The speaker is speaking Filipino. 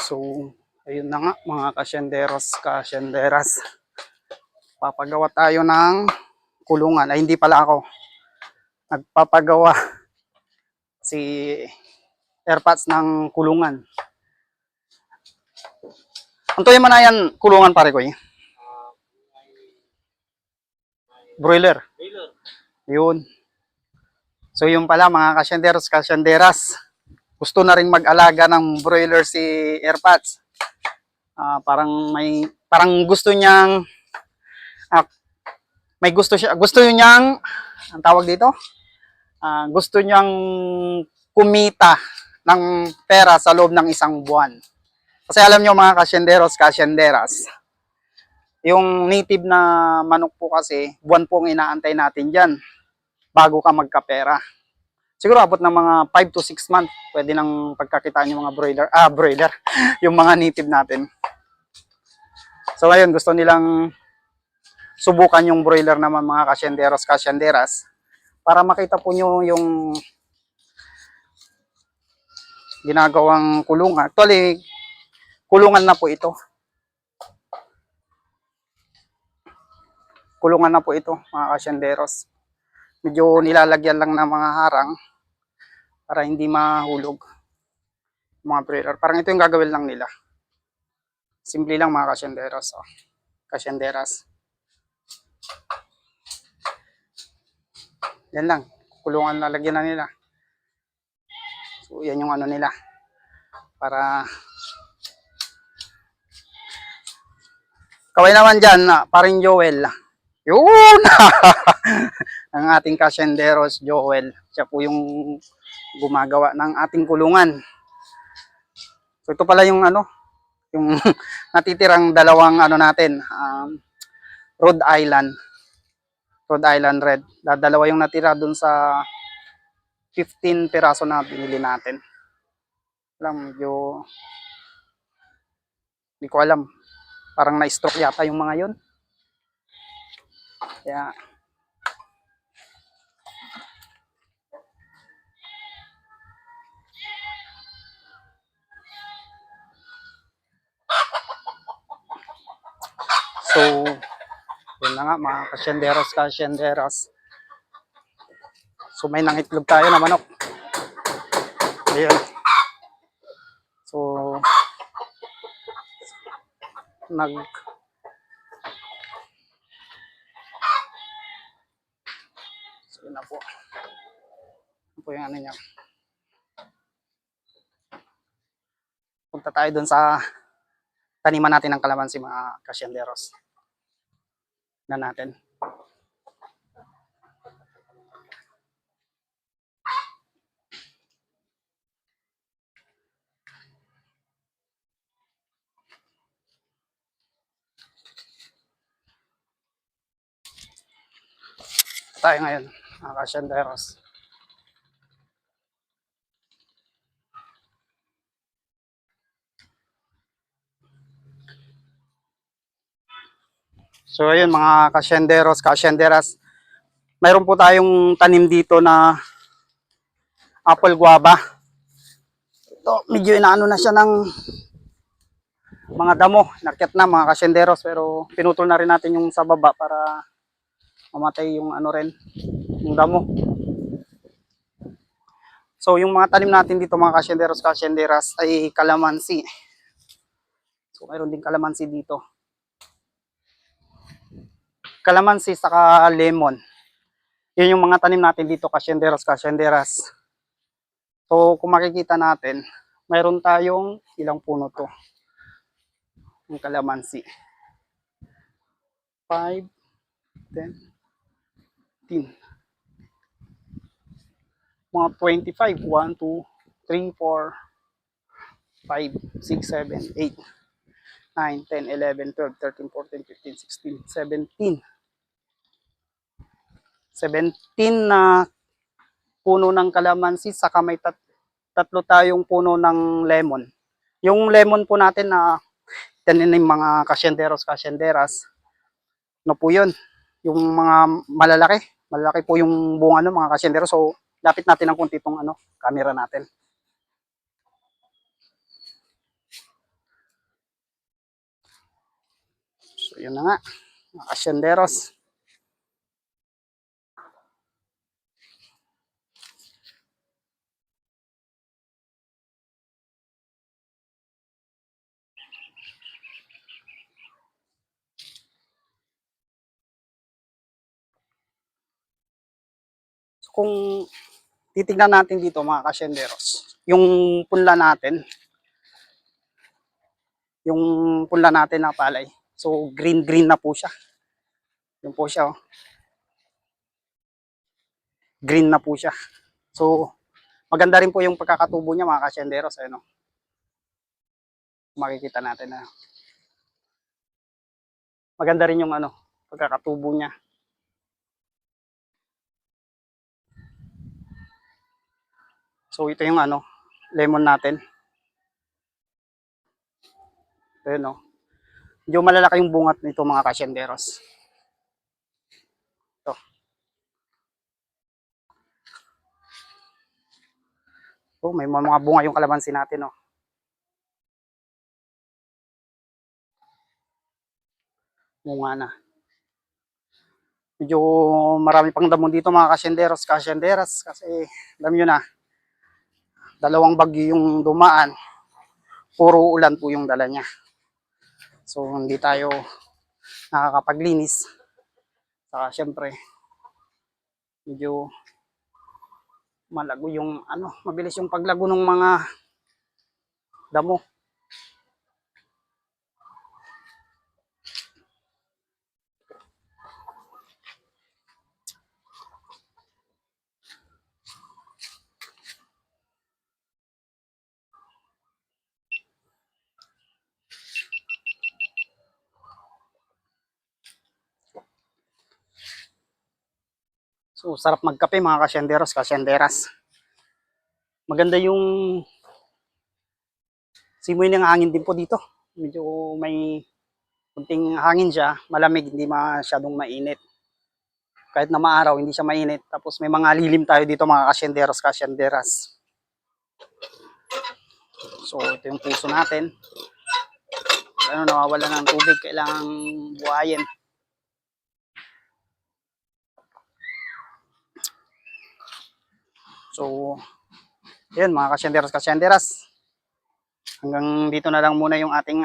So, ayun na nga mga kasyenderas. Papagawa tayo ng kulungan. Ay, hindi pala ako. Nagpapagawa si AirPods ng kulungan. Antuyin mo na yan, kulungan pare ko eh. Broiler. Yun. So, yun pala mga kasyenderas. Gusto na rin mag-alaga ng broiler si AirPods. Parang gusto niyang gusto niyang ang tawag dito, gusto niyang kumita ng pera sa loob ng isang buwan. Kasi alam niyo mga kasyenderas, yung native na manok po kasi buwan po ang inaantay natin diyan bago ka magkapera. Siguro abot ng mga 5 to 6 months pwede nang pagkakitaan yung mga broiler yung mga native natin. So ngayon gusto nilang subukan yung broiler naman mga kasyenderas para makita po nyo yung ginagawang kulungan. Actually, kulungan na po ito. Kulungan na po ito mga kasyenderos. Medyo nilalagyan lang ng mga harang para hindi mahulog mga broiler. Parang ito yung gagawin lang nila. Simple lang mga kasyenderos. Kasyenderas. Yan lang. Kulungan na lagyan na nila. So, yan yung ano nila. Para kaway naman dyan, paring Joel. Yun! Ang ating kasyenderos, Joel. Siya po yung gumagawa ng ating kulungan. So, ito pala yung yung natitirang dalawang natin. Rhode Island Red. Dalawa yung natira dun sa 15 piraso na binili natin. Medyo hindi ko alam. Parang na-stroke yata yung mga yun. Kaya so, yun na nga mga kasyenderas. So, may nangitlog tayo na manok. Ayun. So, so, yun na po. Yun po yung niya. Punta tayo dun sa taniman natin ng kalamansi mga kasyenderos. Na natin. Tayo ngayon mga kasyenderos. So ayun mga kasyenderas, mayroon po tayong tanim dito na apple guava. Ito medyo inaano na siya ng mga damo, nakyat na mga kasyenderos, pero pinutol na rin natin yung sa baba para mamatay yung yung damo. So yung mga tanim natin dito mga kasyenderas ay kalamansi. So mayroon din kalamansi dito. Kalamansi saka lemon. Yun yung mga tanim natin dito kasyenderas. So kung makikita natin, mayroon tayong ilang puno to. Yung kalamansi. 5, 10, 15. Mga 25, 1, 2, 3, 4, 5, 6, 7, 8, 9, 10, 11, 12, 13, 14, 15, 16, 17. 17 na puno ng kalamansi, saka may tatlo tayong puno ng lemon. Yung lemon po natin na tinanim mga kasyenderas, po yun? Yung mga malalaki po yung bunga mga kasyenderos. So, lapit natin ng kunti itong camera natin. Yun na nga, mga kasyenderos. So, kung titignan natin dito mga kasyenderos, yung punla natin, na palay. So, green na po siya. Yun po siya, oh. Green na po siya. So, maganda rin po yung pagkakatubo niya mga kasyenderos. Ayun, oh. Makikita natin na maganda rin yung pagkakatubo niya. So, ito yung lemon natin. Ayun, oh. Medyo malalaki yung bungat nito mga kasyenderos. Ito. Oh, may mga bunga yung kalamansi natin, oh. Bunga na. Medyo marami pang damo dito mga kasyenderas kasi alam nyo na, dalawang bagyo yung dumaan, puro ulan po yung dala niya. So hindi tayo nakakapaglinis. Saka syempre medyo malago yung mabilis yung paglago ng mga damo. So sarap magkape mga kasyenderas. Maganda yung simoy ng hangin din po dito. Medyo may kunting hangin siya, malamig, hindi masyadong mainit. Kahit na maaraw, hindi siya mainit. Tapos may mga lilim tayo dito mga kasyenderas. So ito yung puso natin. Nawawala ng tubig, kailangang buhayin. So, yun mga kasyenderas. Hanggang dito na lang muna yung ating